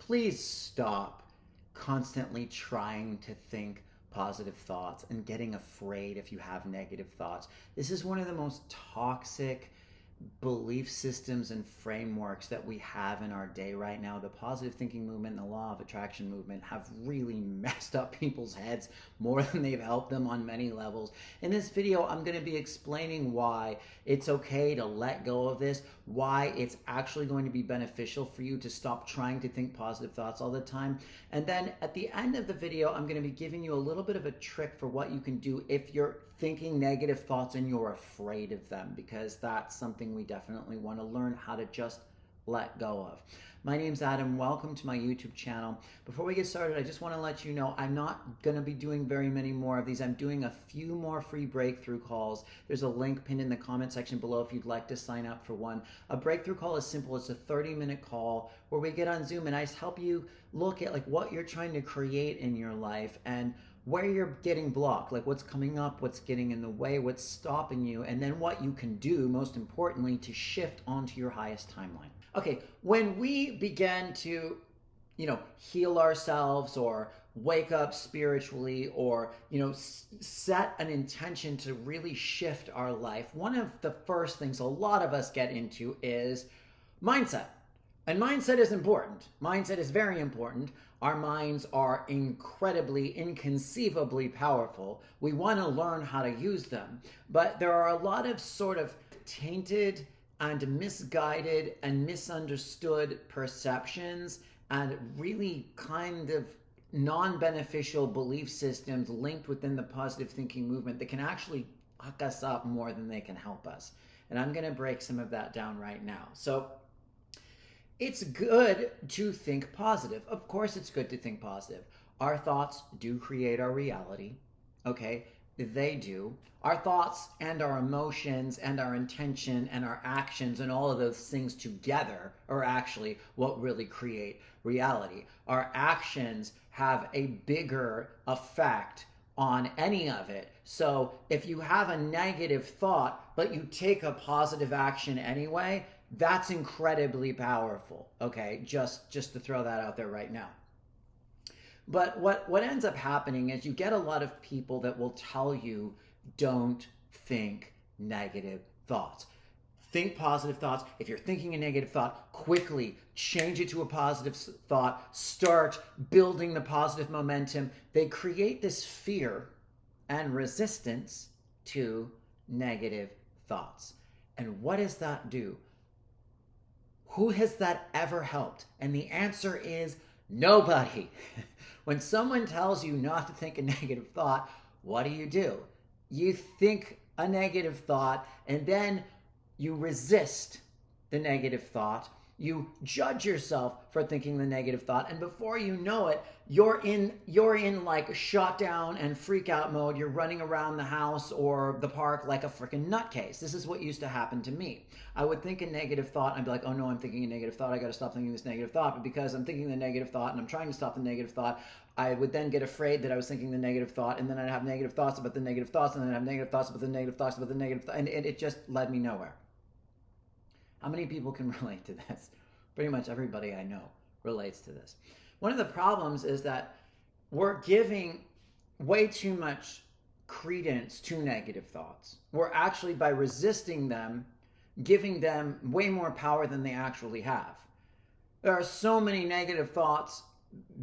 please stop constantly trying to think positive thoughts and getting afraid if you have negative thoughts. This is one of the most toxic belief systems and frameworks that we have in our day right now. The positive thinking movement and the law of attraction movement have really messed up people's heads more than they've helped them on many levels. In this video, I'm going to be explaining why it's okay to let go of this, why it's actually going to be beneficial for you to stop trying to think positive thoughts all the time. And then at the end of the video, I'm going to be giving you a little bit of a trick for what you can do if you're thinking negative thoughts and you're afraid of them, because that's something we definitely want to learn how to just let go of. My name's Adam. Welcome to my YouTube channel. Before we get started, I just want to let you know I'm not going to be doing very many more of these. I'm doing a few more free breakthrough calls. There's a link pinned in the comment section below if you'd like to sign up for one. A breakthrough call is simple. It's a 30-minute call where we get on Zoom and I just help you look at like what you're trying to create in your life and where you're getting blocked, like what's coming up, what's getting in the way, what's stopping you, and then what you can do, most importantly, to shift onto your highest timeline. Okay, when we begin to, heal ourselves or wake up spiritually or, set an intention to really shift our life, one of the first things a lot of us get into is mindset. And mindset is important. Mindset is very important. Our minds are incredibly, inconceivably powerful. We want to learn how to use them. But there are a lot of sort of tainted and misguided and misunderstood perceptions and really kind of non-beneficial belief systems linked within the positive thinking movement that can actually fuck us up more than they can help us. And I'm going to break some of that down right now. So it's good to think positive. Of course, it's good to think positive. Our thoughts do create our reality. Okay, they do. Our thoughts and our emotions and our intention and our actions and all of those things together are actually what really create reality. Our actions have a bigger effect on any of it. So if you have a negative thought, but you take a positive action anyway, that's incredibly powerful, okay? Just to throw that out there right now. But what ends up happening is you get a lot of people that will tell you, don't think negative thoughts. Think positive thoughts. If you're thinking a negative thought, quickly change it to a positive thought. Start building the positive momentum. They create this fear and resistance to negative thoughts. And what does that do? Who has that ever helped? And the answer is nobody. When someone tells you not to think a negative thought, what do? You think a negative thought and then you resist the negative thought. You judge yourself for thinking the negative thought, and before you know it, you're in like shut down and freak out mode. You're running around the house or the park like a freaking nutcase. This is what used to happen to me. I would think a negative thought, and I'd be like, oh no, I'm thinking a negative thought. I got to stop thinking this negative thought. But because I'm thinking the negative thought and I'm trying to stop the negative thought, I would then get afraid that I was thinking the negative thought, and then I'd have negative thoughts about the negative thoughts, and then I'd have negative thoughts about the negative thoughts about the negative thoughts, and it just led me nowhere. How many people can relate to this? Pretty much everybody I know relates to this. One of the problems is that we're giving way too much credence to negative thoughts. We're actually, by resisting them, giving them way more power than they actually have. There are so many negative thoughts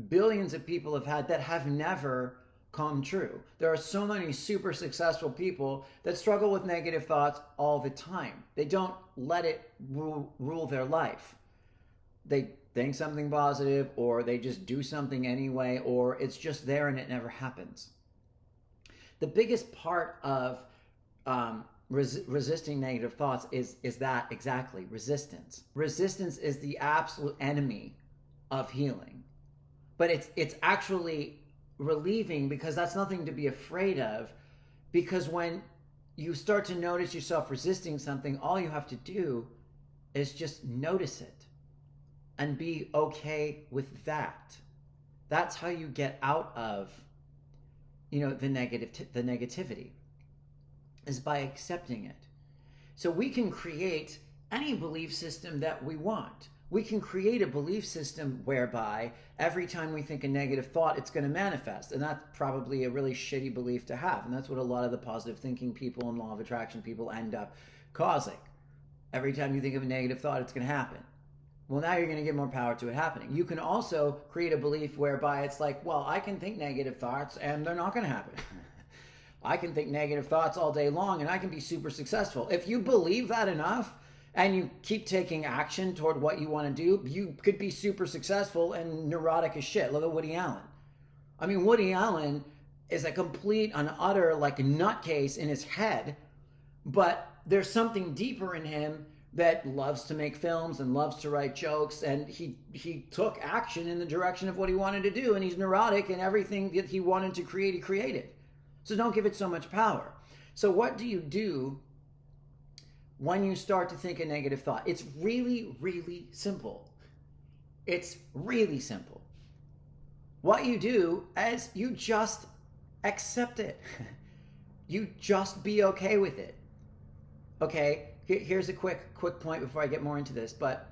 billions of people have had that have never come true. There are so many super successful people that struggle with negative thoughts all the time. They don't let it rule their life. They think something positive, or they just do something anyway, or it's just there and it never happens. The biggest part of resisting negative thoughts is that exactly, resistance. Resistance is the absolute enemy of healing. But it's actually relieving, because that's nothing to be afraid of, because when you start to notice yourself resisting something, all you have to do is just notice it and be okay with that. That's how you get out of the negativity, is by accepting it. So we can create any belief system that we want. We can create a belief system whereby every time we think a negative thought, it's going to manifest. And that's probably a really shitty belief to have. And that's what a lot of the positive thinking people and law of attraction people end up causing. Every time you think of a negative thought, it's going to happen. Well, now you're going to give more power to it happening. You can also create a belief whereby it's like, well, I can think negative thoughts and they're not going to happen. I can think negative thoughts all day long and I can be super successful. If you believe that enough, and you keep taking action toward what you want to do, you could be super successful and neurotic as shit. Look at Woody Allen. I mean, Woody Allen is a complete and utter like nutcase in his head, but there's something deeper in him that loves to make films and loves to write jokes, and he took action in the direction of what he wanted to do, and he's neurotic, and everything that he wanted to create, he created. So don't give it so much power. So what do you do when you start to think a negative thought? It's really, really simple. It's really simple. What you do is you just accept it. You just be okay with it. Okay, here's a quick point before I get more into this. But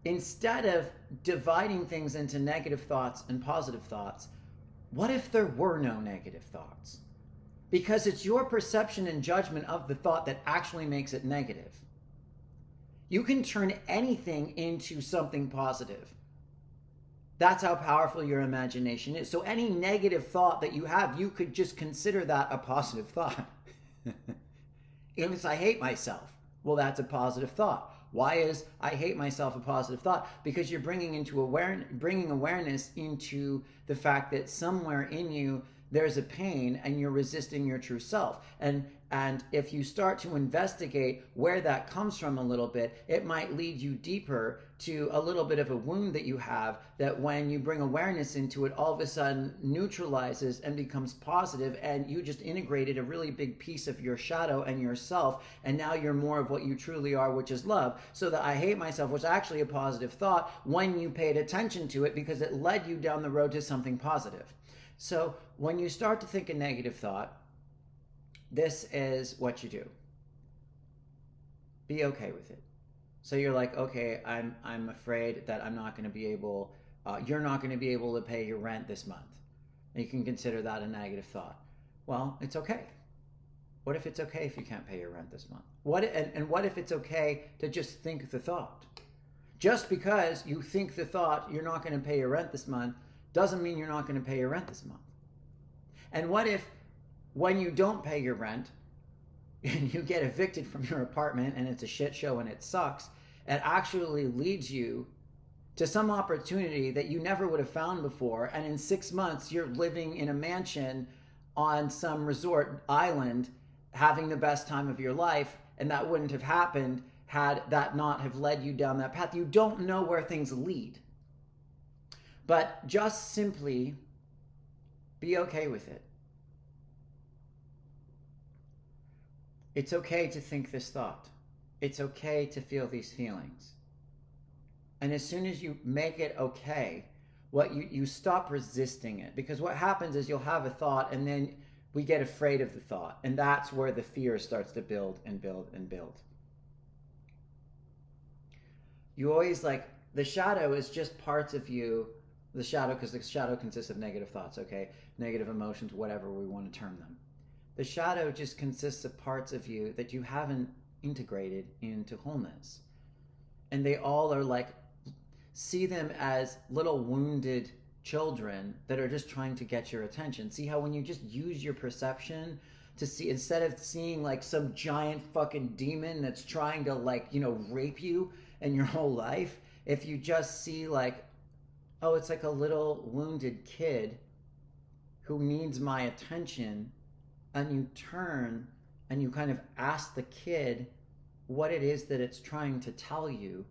instead of dividing things into negative thoughts and positive thoughts, what if there were no negative thoughts? Because it's your perception and judgment of the thought that actually makes it negative. You can turn anything into something positive. That's how powerful your imagination is. So any negative thought that you have, you could just consider that a positive thought. If I hate myself, well, that's a positive thought. Why is I hate myself a positive thought? Because you're bringing awareness into the fact that somewhere in you there's a pain and you're resisting your true self. And if you start to investigate where that comes from a little bit, it might lead you deeper to a little bit of a wound that you have that when you bring awareness into it, all of a sudden neutralizes and becomes positive, and you just integrated a really big piece of your shadow and yourself, and now you're more of what you truly are, which is love. So that I hate myself was actually a positive thought when you paid attention to it, because it led you down the road to something positive. So when you start to think a negative thought, this is what you do. Be okay with it. So you're like, okay, I'm afraid that I'm not going to be able, you're not going to be able to pay your rent this month. And you can consider that a negative thought. Well, it's okay. What if it's okay if you can't pay your rent this month? What if it's okay to just think the thought? Just because you think the thought you're not going to pay your rent this month doesn't mean you're not going to pay your rent this month. And what if when you don't pay your rent and you get evicted from your apartment and it's a shit show and it sucks, it actually leads you to some opportunity that you never would have found before, and in 6 months you're living in a mansion on some resort island having the best time of your life, and that wouldn't have happened had that not have led you down that path. You don't know where things lead. But just simply be okay with it. It's okay to think this thought. It's okay to feel these feelings. And as soon as you make it okay, you stop resisting it. Because what happens is you'll have a thought and then we get afraid of the thought. And that's where the fear starts to build and build and build. You always the shadow is just parts of you. The shadow, because the shadow consists of negative thoughts, okay? Negative emotions, whatever we want to term them. The shadow just consists of parts of you that you haven't integrated into wholeness. And they all are see them as little wounded children that are just trying to get your attention. See how when you just use your perception to see, instead of seeing some giant fucking demon that's trying to rape you in your whole life, if you just see oh, it's like a little wounded kid who needs my attention, and you turn and you kind of ask the kid what it is that it's trying to tell you,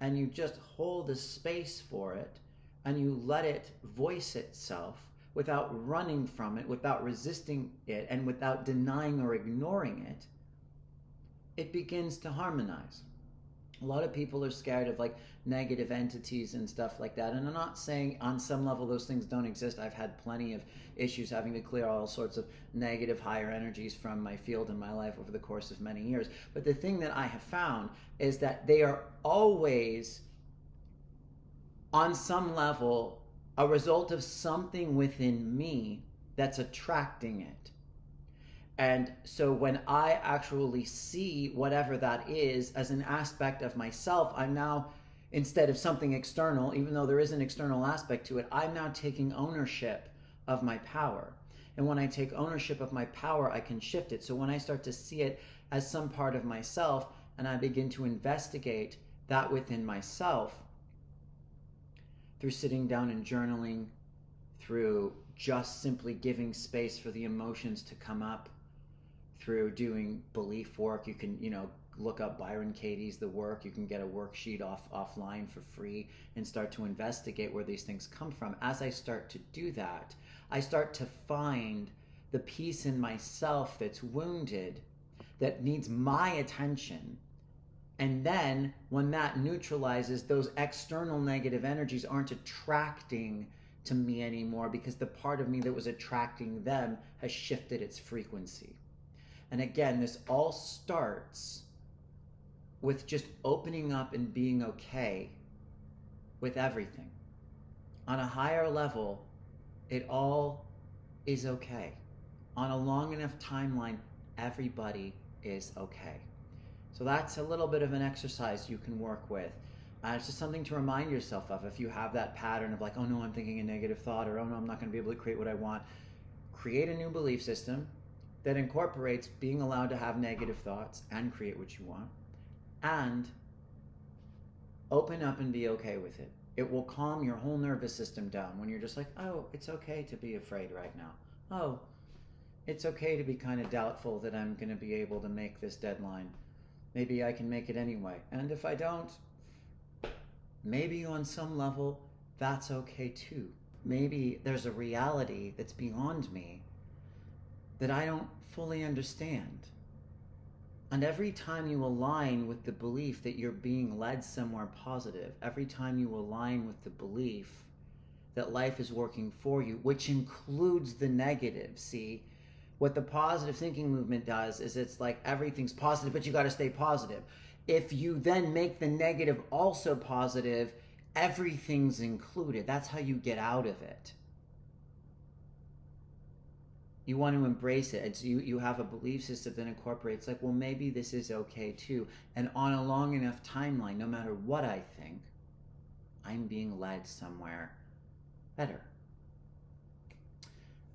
and you just hold a space for it, and you let it voice itself without running from it, without resisting it, and without denying or ignoring it, it begins to harmonize. A lot of people are scared of negative entities and stuff like that. And I'm not saying on some level those things don't exist. I've had plenty of issues having to clear all sorts of negative higher energies from my field in my life over the course of many years. But the thing that I have found is that they are always on some level a result of something within me that's attracting it. And so when I actually see whatever that is as an aspect of myself, I'm now, instead of something external, even though there is an external aspect to it, I'm now taking ownership of my power. And when I take ownership of my power, I can shift it. So when I start to see it as some part of myself and I begin to investigate that within myself through sitting down and journaling, through just simply giving space for the emotions to come up, through doing belief work. You can, look up Byron Katie's The Work. You can get a worksheet offline for free and start to investigate where these things come from. As I start to do that, I start to find the piece in myself that's wounded, that needs my attention. And then when that neutralizes, those external negative energies aren't attracting to me anymore, because the part of me that was attracting them has shifted its frequency. And again, this all starts with just opening up and being okay with everything. On a higher level, it all is okay. On a long enough timeline, everybody is okay. So that's a little bit of an exercise you can work with. It's just something to remind yourself of. If you have that pattern of like, oh no, I'm thinking a negative thought, or oh no, I'm not going to be able to create what I want, create a new belief system that incorporates being allowed to have negative thoughts and create what you want, and open up and be okay with it. It will calm your whole nervous system down when you're just like, oh, it's okay to be afraid right now. Oh, it's okay to be kind of doubtful that I'm going to be able to make this deadline. Maybe I can make it anyway. And if I don't, maybe on some level, that's okay too. Maybe there's a reality that's beyond me that I don't fully understand. And every time you align with the belief that you're being led somewhere positive, every time you align with the belief that life is working for you, which includes the negative, see, what the positive thinking movement does is it's like everything's positive, but you got to stay positive. If you then make the negative also positive, everything's included. That's how you get out of it. You want to embrace it. It's you have a belief system that incorporates like, well, maybe this is okay too. And on a long enough timeline, no matter what I think, I'm being led somewhere better.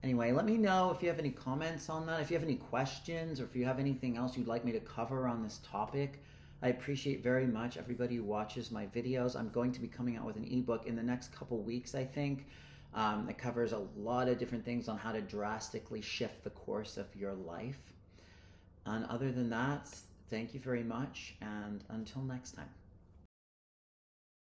Anyway, let me know if you have any comments on that, if you have any questions, or if you have anything else you'd like me to cover on this topic. I appreciate very much everybody who watches my videos. I'm going to be coming out with an ebook in the next couple weeks, I think. It covers a lot of different things on how to drastically shift the course of your life. And other than that, thank you very much, and until next time.